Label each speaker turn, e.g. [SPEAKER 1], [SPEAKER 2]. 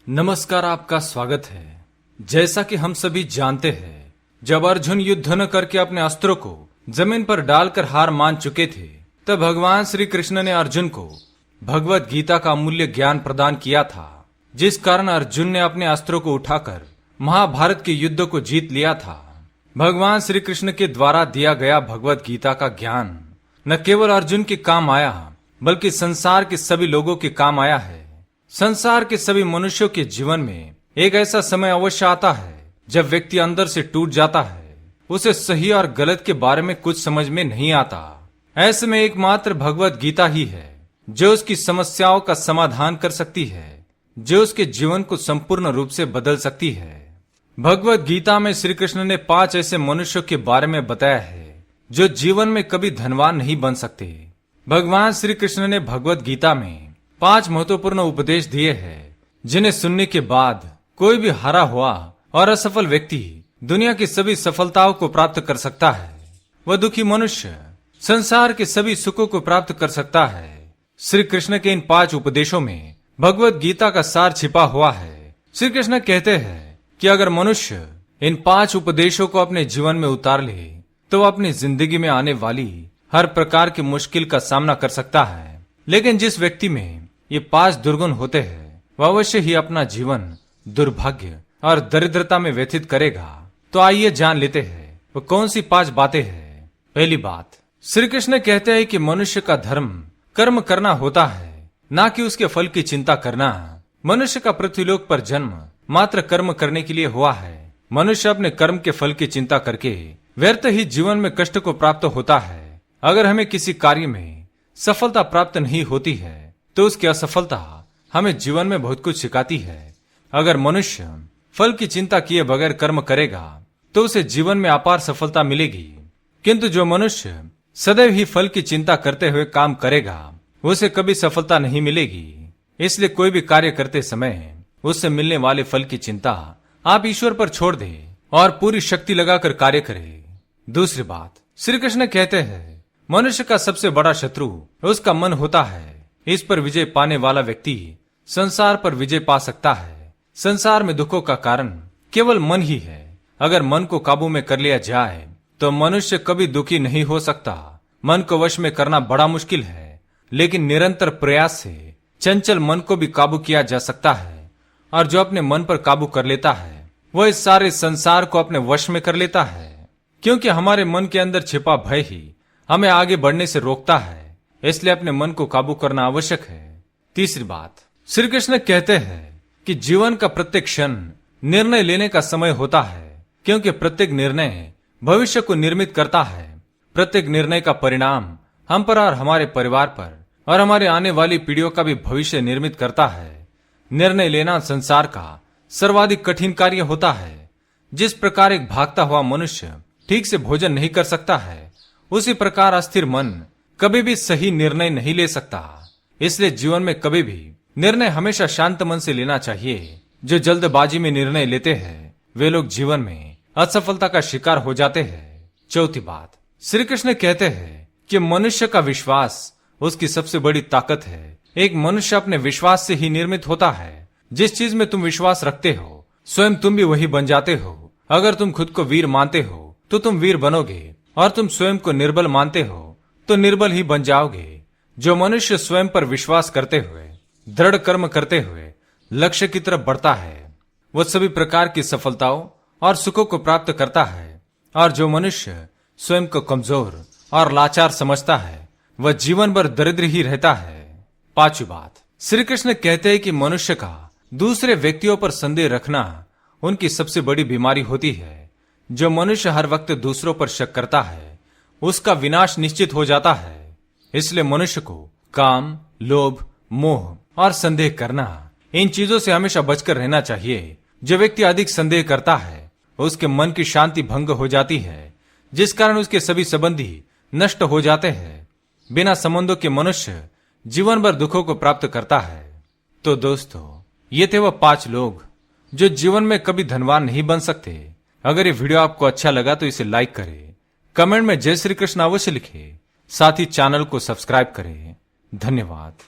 [SPEAKER 1] नमस्कार, आपका स्वागत है। जैसा कि हम सभी जानते हैं, जब अर्जुन युद्ध न करके अपने अस्त्रों को जमीन पर डालकर हार मान चुके थे, तब भगवान श्री कृष्ण ने अर्जुन को भगवत गीता का अमूल्य ज्ञान प्रदान किया था, जिस कारण अर्जुन ने अपने अस्त्रों को उठाकर महाभारत के युद्ध को जीत लिया था। भगवान श्री कृष्ण के द्वारा दिया गया भगवत गीता का ज्ञान न केवल अर्जुन के काम आया, बल्कि संसार के सभी लोगों के काम आया है। संसार के सभी मनुष्यों के जीवन में एक ऐसा समय अवश्य आता है जब व्यक्ति अंदर से टूट जाता है, उसे सही और गलत के बारे में कुछ समझ में नहीं आता। ऐसे में एकमात्र भगवत गीता ही है जो उसकी समस्याओं का समाधान कर सकती है, जो उसके जीवन को संपूर्ण रूप से बदल सकती है। भगवत गीता में श्री कृष्ण ने 5 ऐसे मनुष्यों के बारे में बताया है जो जीवन में कभी धनवान नहीं बन सकते। भगवान श्री कृष्ण ने भगवत गीता में 5 महत्वपूर्ण उपदेश दिए हैं, जिन्हें सुनने के बाद कोई भी हारा हुआ और असफल व्यक्ति दुनिया की सभी सफलताओं को प्राप्त कर सकता है। वह दुखी मनुष्य संसार के सभी सुखों को प्राप्त कर सकता है। श्री कृष्ण के इन 5 उपदेशों में भगवत गीता का सार छिपा हुआ है। श्री कृष्ण कहते हैं कि अगर मनुष्य इन 5 उपदेशों को अपने जीवन में उतार ले तो वह अपनी जिंदगी में आने वाली हर प्रकार की मुश्किल का सामना कर सकता है। लेकिन जिस व्यक्ति में ये 5 दुर्गुण होते हैं, वह अवश्य ही अपना जीवन दुर्भाग्य और दरिद्रता में व्यतीत करेगा। तो आइए जान लेते हैं वो कौन सी 5 बातें हैं। पहली बात, श्री कृष्ण कहते हैं कि मनुष्य का धर्म कर्म करना होता है, ना कि उसके फल की चिंता करना। मनुष्य का पृथ्वीलोक पर जन्म मात्र कर्म करने के लिए हुआ है। मनुष्य अपने कर्म के फल की चिंता करके व्यर्थ ही जीवन में कष्ट को प्राप्त होता है। अगर हमें किसी कार्य में सफलता प्राप्त नहीं होती है तो उसकी असफलता हमें जीवन में बहुत कुछ सिखाती है। अगर मनुष्य फल की चिंता किए बगैर कर्म करेगा तो उसे जीवन में अपार सफलता मिलेगी। किंतु जो मनुष्य सदैव ही फल की चिंता करते हुए काम करेगा, उसे कभी सफलता नहीं मिलेगी। इसलिए कोई भी कार्य करते समय उससे मिलने वाले फल की चिंता आप ईश्वर पर छोड़ दें और पूरी शक्ति लगाकर कार्य करें। दूसरी बात, श्री कृष्ण कहते हैं मनुष्य का सबसे बड़ा शत्रु उसका मन होता है। इस पर विजय पाने वाला व्यक्ति संसार पर विजय पा सकता है। संसार में दुखों का कारण केवल मन ही है। अगर मन को काबू में कर लिया जाए तो मनुष्य कभी दुखी नहीं हो सकता। मन को वश में करना बड़ा मुश्किल है, लेकिन निरंतर प्रयास से चंचल मन को भी काबू किया जा सकता है। और जो अपने मन पर काबू कर लेता है वह इस सारे संसार को अपने वश में कर लेता है, क्योंकि हमारे मन के अंदर छिपा भय ही हमें आगे बढ़ने से रोकता है। इसलिए अपने मन को काबू करना आवश्यक है। तीसरी बात, श्री कृष्ण कहते हैं कि जीवन का प्रत्येक क्षण निर्णय लेने का समय होता है, क्योंकि प्रत्येक निर्णय भविष्य को निर्मित करता है। प्रत्येक निर्णय का परिणाम हम पर और हमारे परिवार पर और हमारे आने वाली पीढ़ियों का भी भविष्य निर्मित करता है। निर्णय लेना संसार का सर्वाधिक कठिन कार्य होता है। जिस प्रकार एक भागता हुआ मनुष्य ठीक से भोजन नहीं कर सकता है, उसी प्रकार अस्थिर मन कभी भी सही निर्णय नहीं ले सकता। इसलिए जीवन में कभी भी निर्णय हमेशा शांत मन से लेना चाहिए। जो जल्दबाजी में निर्णय लेते हैं वे लोग जीवन में असफलता का शिकार हो जाते हैं। चौथी बात, श्री कृष्ण कहते हैं कि मनुष्य का विश्वास उसकी सबसे बड़ी ताकत है। एक मनुष्य अपने विश्वास से ही निर्मित होता है। जिस चीज में तुम विश्वास रखते हो स्वयं तुम भी वही बन जाते हो। अगर तुम खुद को वीर मानते हो तो तुम वीर बनोगे, और तुम स्वयं को निर्बल मानते हो तो निर्बल ही बन जाओगे। जो मनुष्य स्वयं पर विश्वास करते हुए दृढ़ कर्म करते हुए लक्ष्य की तरफ बढ़ता है, वह सभी प्रकार की सफलताओं और सुखों को प्राप्त करता है। और जो मनुष्य स्वयं को कमजोर और लाचार समझता है, वह जीवन भर दरिद्र ही रहता है। पांचवी बात, श्री कृष्ण कहते हैं कि मनुष्य का दूसरे व्यक्तियों पर संदेह रखना उनकी सबसे बड़ी बीमारी होती है। जो मनुष्य हर वक्त दूसरों पर शक करता है, उसका विनाश निश्चित हो जाता है। इसलिए मनुष्य को काम, लोभ, मोह और संदेह करना, इन चीजों से हमेशा बचकर रहना चाहिए। जो व्यक्ति अधिक संदेह करता है उसके मन की शांति भंग हो जाती है, जिस कारण उसके सभी संबंधी नष्ट हो जाते हैं। बिना संबंधों के मनुष्य जीवन भर दुखों को प्राप्त करता है। तो दोस्तों, ये थे वह 5 लोग जो जीवन में कभी धनवान नहीं बन सकते। अगर ये वीडियो आपको अच्छा लगा तो इसे लाइक करें, कमेंट में जय श्री कृष्ण अवश्य लिखें, साथ ही चैनल को सब्सक्राइब करें। धन्यवाद।